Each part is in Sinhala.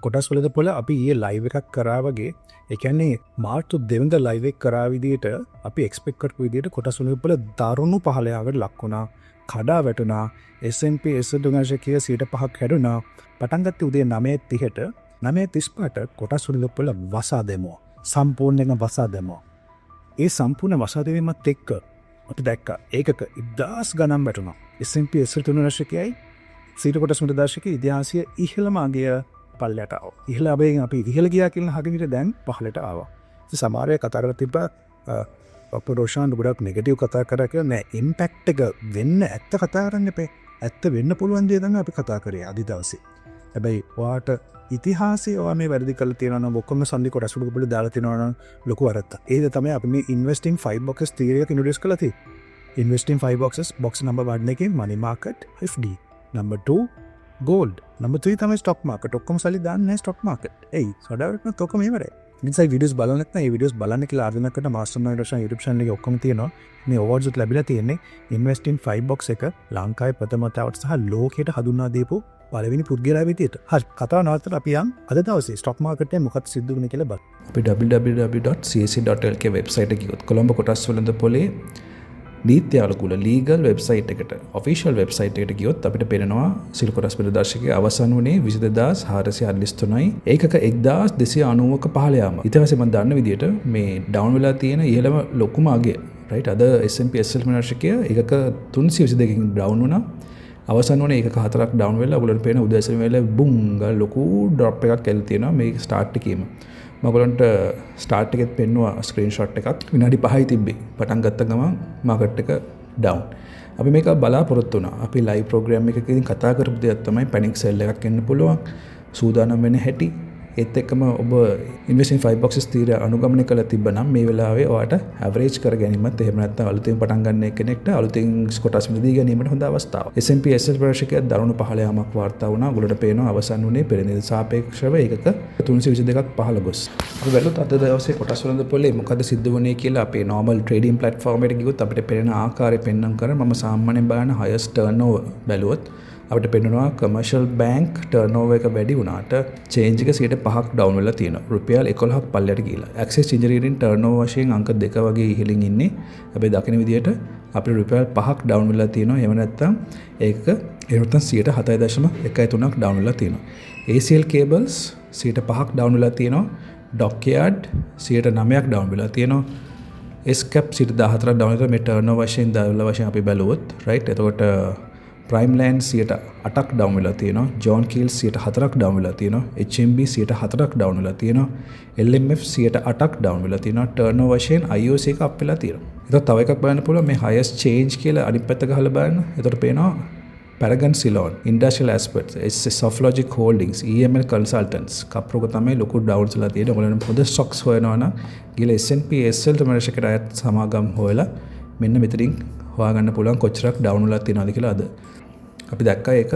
කොටස් වලද පොළ අපි ඊයේ ලයිව් එකක් කරා වගේ ඒ කියන්නේ මාර්තු 2 වෙනිදා ලයිව් එක කරා විදිහට අපි එක්ස්පෙක්ට් කරපු විදිහට කොටස් වලද පොළ දරුණු 15කට ලක් වුණා. කඩා වැටුණා. S&P S200 5% හැදුණා. පටන් ගත්තේ උදේ 9:30ට 9:35ට කොටස් වලද පොළ වසා දෙමෝ. සම්පූර්ණයෙන්ම වසා දෙමෝ. ඒ සම්පූර්ණ වසා දෙවීමත් එක්ක අපි දැක්කා ඒකක 1000 ගණන් වැටුණා. S&P S200 සීට කොටස් මුද දර්ශකයේ ඉතිහාසයේ ඉහළම අගය පල්ලයට ආවා. ඉහළ අගයෙන් අපි ඉහළ ගියා කියලා හගෙන ඉඳ දැන් පහළට ආවා. ඉතින් සමහර අය කතා කරලා තිබ්බා ඔපරේෂන් ගොඩක් නෙගටිව් කතා කරා කියලා නෑ. ඉම්පැක්ට් එක වෙන්න ඇත්ත කතා කරන්න එපේ. ඇත්ත වෙන්න පුළුවන් දේ තමයි අපි කතා කරේ අද දවසේ. හැබැයි ඔයාට ඉතිහාසයේ ඔයා මේ වැරදි කරලා තියෙනවා නම් ඔක්කොම සම්දි කොටස් වල බලලා දාලා තියෙනවා නම් ලොකු වරද්දක්. ඒක තමයි අපි මේ investing 5 boxes theory එක ඉන්ට්‍රොඩියුස් කරලා තියෙන්නේ. investing 5 boxes box number 1 එකේ money market FD. Number 2, gold. Number 3 තමයි stock market. ඔක්කොම සල්ලි දාන්නේ stock market. එයි සඩාවට ඔක්කොම ඉවරයි. ඉතින් වීඩියෝස් බලන්න නැත්නම් මේ වීඩියෝස් බලන්න කියලා ආරාධනා කරන mastermind රෂන් YouTube channel එකේ ඔක්කොම තියෙනවා. මේ awards උත් ලැබිලා තියෙන්නේ invest in 5 box එක ලංකාවේ ප්‍රථම වතාවට සහ ලෝකයට හඳුන්වා දීපු පළවෙනි පුද්ගලයා විදියට. හරි කතාව නවත්තලා අපි යන් අද දවසේ stock market එකේ මොකක්ද සිද්ධ වුනේ කියලා බලමු. අපි www.cac.lk වෙබ්සයිට් එකේ ගියොත් කොළඹ කොටස් වලද පොලේ නීත්‍ය අනුකූල ලීගල් වෙබ්සයිට් එකට ඔෆිෂියල් වෙබ්සයිට් එකට ගියොත් අපිට පේනවා සිල් කොටස් වල දර්ශකයේ අවසන් වුණේ 20443යි ඒකක 1290ක පහළ යාම. ඊට පස්සේ මම දන්න විදිහට මේ ඩවුන් වෙලා තියෙන ඉහළම ලොකුම අගය රයිට් අද S&P S200 දර්ශකයේ ඒකක 322කින් ඩවුන් වුණා. අවසන් වුණේ ඒකක 4ක් ඩවුන් වෙලා ඔයගොල්ලන්ට පේන උදෑසන වෙලාවේ බුම් ගාලා ලොකු ඩ්‍රොප් එකක් එල් තියෙනවා මේ ස්ටාර්ට් එකේම. මම ඔයගොල්ලන්ට ස්ටාර්ට් එකෙත් පෙන්නුවා ස්ක්‍රීන්ෂොට් එකක් විනාඩි 5යි තිබ්බේ. පටන් ගත්ත ගමන් මාකට් එක ඩවුන්. අපි මේක බලාපොරොත්තු වුණා. අපි ලයිව් ප්‍රෝග්‍රෑම් එකකදී කතා කරපු දෙයක් තමයි පැනික් සෙල් එකක් එන්න පුළුවන්. සූදානම් වෙන්න හැටි. ඒත් එක්කම ඔබ investing 5 boxes theory අනුගමනය කළා තිබ්බනම් මේ වෙලාවේ ඔයාට average කර ගැනීමත් එහෙම නැත්නම් අලුතෙන් පටන් ගන්න කෙනෙක්ට අලුතෙන් කොටස් මිලදී ගැනීමට හොඳ අවස්ථාවක්. S&P SL ප්‍රදර්ශකයේ දරුණු 15 යාමක් වාර්තා වුණා. ඔයගොල්ලන්ට පේනවා අවසන් වුණේ පෙරදින සාපේක්ෂව ඒකක 322ක් පහළ ගොස්. අපි බැලුවොත් අද දවසේ කොටස් වලද පොලේ මොකද සිද්ධ වුණේ කියලා අපේ normal trading platform එකට ගියොත් අපිට පේන ආකාරය පෙන්වන්න කරන මම සාමාන්‍යයෙන් බලන highest turnover බැලුවොත් අපිට පෙන්වනවා commercial bank turnover එක වැඩි වුණාට change එක 5% ඩවුන් වෙලා තියෙනවා. රුපියල් 11ක් පල්ලයට ගිහිලා. access engineering turnover වශයෙන් අංක 2 වගේ ඉහළින් ඉන්නේ. හැබැයි දකින විදිහට අපිට රුපියල් 5ක් ඩවුන් වෙලා තියෙනවා. එහෙම නැත්නම් ඒක 7.1.3ක් ඩවුන් වෙලා තියෙනවා. ACL cables 5%ක් ඩවුන් වෙලා තියෙනවා. dockyard 9ක් ඩවුන් වෙලා තියෙනවා. escap 14ක් ඩවුන් වෙලා මේ turnover වශයෙන් දාලා වශයෙන් අපි බැලුවොත් right එතකොට Prime Land 8ක් ඩවුන් වෙලා තියෙනවා. John Keel 4ක් ඩවුන් වෙලා තියෙනවා. HMB 4ක් ඩවුන් වෙලා තියෙනවා. LMF 8ක් ඩවුන් වෙලා තියෙනවා. Turnover වශයෙන් IOC එක අප් වෙලා තියෙනවා. ඒතකොට තව එකක් බලන්න පුළුවන් මේ highest change කියලා අනිත් පැත්ත ගහලා බලන්න. ඒතකොට පේනවා Paragon Ceylon, Industrial Aspects, Softlogic Holdings, EML Consultants කප්‍රෝක තමයි ලොකු ඩවුන්ස් වෙලා තියෙන්නේ. ඔයගොල්ලෝ පොද stocks හොයනවා නම් ගිහලා S&P SL තමරශකට අයත් සමාගම් හොයලා මෙන්න මෙතනින් හොයාගන්න පුළුවන් කොච්චරක් ඩවුන් වෙලා තියෙනවද කියලා අද අපි දැක්කා ඒක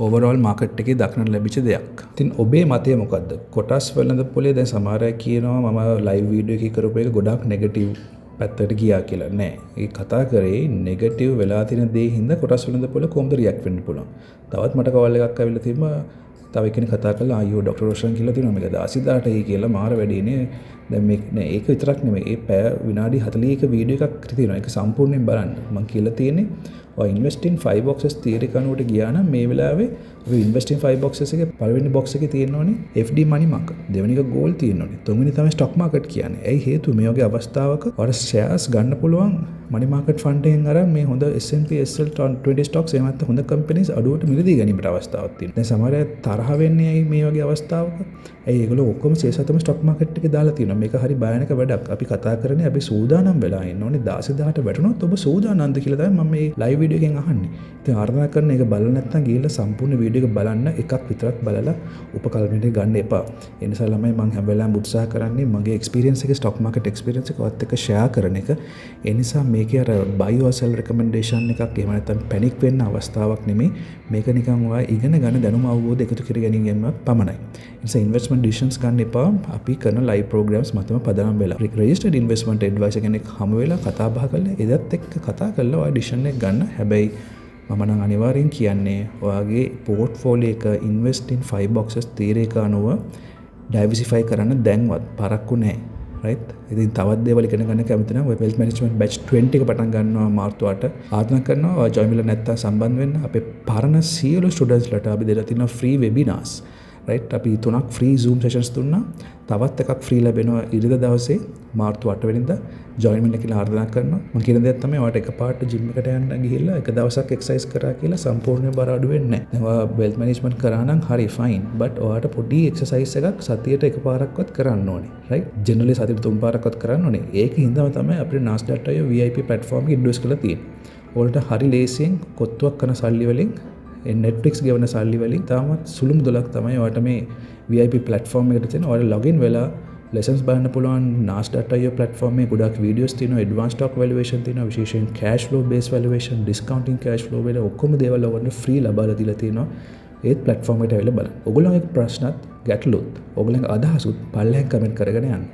ඕවරෝල් මාකට් එකේ දක්නට ලැබිච්ච දෙයක්. ඉතින් ඔබේ මතය මොකද්ද? කොටස් වලද පොලේ දැන් සමහර අය කියනවා මම ලයිව් වීඩියෝ එකේ කරපු එක ගොඩක් නෙගටිව් පැත්තට ගියා කියලා. නෑ. ඒ කතා කරේ නෙගටිව් වෙලා තියෙන දේ හින්දා කොටස් වලද පොල කොහොමද රියැක්ට් වෙන්න පුළුවන්. තවත් මට කවල් එකක් ඇවිල්ලා තිබ්බා. තව කෙනෙක් කතා කළා අයියෝ ડોક્ટર රොෂන් කියලා තියෙනවා මේක 10000ටයි කියලා මාර වැඩිනේ. දැන් මේක නෑ ඒක විතරක් නෙමෙයි. ඒ පැය විනාඩි 40ක වීඩියෝ එකක් තියෙනවා. ඒක සම්පූර්ණයෙන් බලන්න. මම කියලා තියෙන්නේ ඔය investing 5 boxes theory කනුවට ගියා නම් මේ වෙලාවේ අපි investing 5 boxes එකේ පළවෙනි box එකේ තියෙනෝනේ FD money market. දෙවෙනි එක gold තියෙනෝනේ. තුන්වෙනි තමයි stock market කියන්නේ. ඇයි හේතුව මේ වගේ අවස්ථාවක ඔයාලා shares ගන්න පුළුවන් money market fund එකෙන් අරන් මේ හොඳ S&P SL 20 stocks එහෙම නැත්නම් හොඳ companies අඩුවට මිලදී ගැනීමට අවස්ථාවක් තියෙනවා. දැන් සමහර අය තරහ වෙන්නේ ඇයි මේ වගේ අවස්ථාවක? ඇයි ඒගොල්ලෝ ඔක්කොම ශේෂතම stock market එකේ දාලා තියෙනවා. මේක හරි භයානක වැඩක්. අපි කතා කරන්නේ අපි සූදානම් වෙලා ඉන්න ඕනේ 10000ට වැටුණොත් ඔබ සූදානම්ද කියලා තමයි මම මේ live video එකෙන් අහන්නේ. ඉතින් ආරාධනා කරන එක බලලා නැත්නම් ගිහලා සම්පූර්ණ වීඩියෝ එක බලන්න එකක් විතරක් බලලා උපකල්පනයට ගන්න එපා. ඒ නිසා ළමයි මම හැම වෙලාවෙම උත්සාහ කරන්නේ මගේ experience එක stock market experience එක ඔයත් එක්ක share කරන එක. ඒ නිසා මේකේ අර buy or sell recommendation එකක් එහෙම නැත්නම් panic වෙන්න අවස්ථාවක් නෙමෙයි. මේක නිකන් ඔයා ඉගෙන ගන්න දැනුම අවබෝධ එකතු කර ගැනීමක් පමණයි. ඒ නිසා investment decisions ගන්න එපා. අපි කරන live programs මතම පදනම් වෙලා. registered investment advisor කෙනෙක් හමු වෙලා කතා බහ කරලා එදත් එක්ක කතා කරලා ඔය decision එක ගන්න. හැබැයි මම නම් අනිවාර්යෙන් කියන්නේ ඔයාගේ පෝර්ට්ෆෝලියෝ එක ඉන්වෙස්ට් ඉන් 5 boxes තීරයක අනුව ඩයිවර්සිෆයි කරන්න දැන්වත් පරක්කු නැහැ. right? ඉතින් තවත් දේවල් ඉගෙන ගන්න කැමති නම් ඔය wealth management batch 20 එක පටන් ගන්නවා මාර්තු 8. ආරාධනා කරනවා ඔයා join වෙලා නැත්නම් සම්බන්ධ වෙන්න. අපේ පරණ සියලු students ලට අපි දෙලා තියෙනවා free webinars. right? අපි 3ක් free zoom sessions දුන්නා. තවත් එකක් free ලැබෙනවා ඉරිදා දවසේ මාර්තු 8 වෙනිදා join වෙන්න කියලා ආරාධනා කරනවා. මම කියන දේ තමයි ඔයාලට එකපාරට gym එකට යන්න ගිහිල්ලා එක දවසක් exercise කරා කියලා සම්පූර්ණයෙන් බර අඩු වෙන්නේ නැහැ. දැන් ඔයා wealth management කරා නම් හරි fine. but ඔයාට පොඩි exercise එකක් සතියට එකපාරක්වත් කරන්න ඕනේ. right? generally සතියට 3 පාරක්වත් කරන්න ඕනේ. ඒකින්දම තමයි අපේ nas.io VIP platform එක introduce කරලා තියෙන්නේ. ඔයාලට හරි ලේසියෙන් කොත්තුවක් කරන සල්ලි වලින් Netflix ගෙවන සල්ලි වලින් තාමත් සුළු මුදලක් තමයි ඔයාලට මේ VIP platform එකට තියෙන. ඔයාලා login වෙලා lessons බලන්න පුළුවන්. nas.io platform එකේ ගොඩක් videos තියෙනවා, advanced stock valuation තියෙනවා, විශේෂයෙන් cash flow based valuation, discounting cash flow වල ඔක්කොම දේවල් ඔයගොල්ලෝ free ලබාලා දීලා තියෙනවා. ඒත් platform එකට ඇවිල්ලා බලන්න. ඔයගොල්ලෝගේ ප්‍රශ්නත් ගැටලුත් ඔයගොල්ලන්ගේ අදහසුත් පල්ලෙන් කමෙන්ට් කරගෙන යන්න.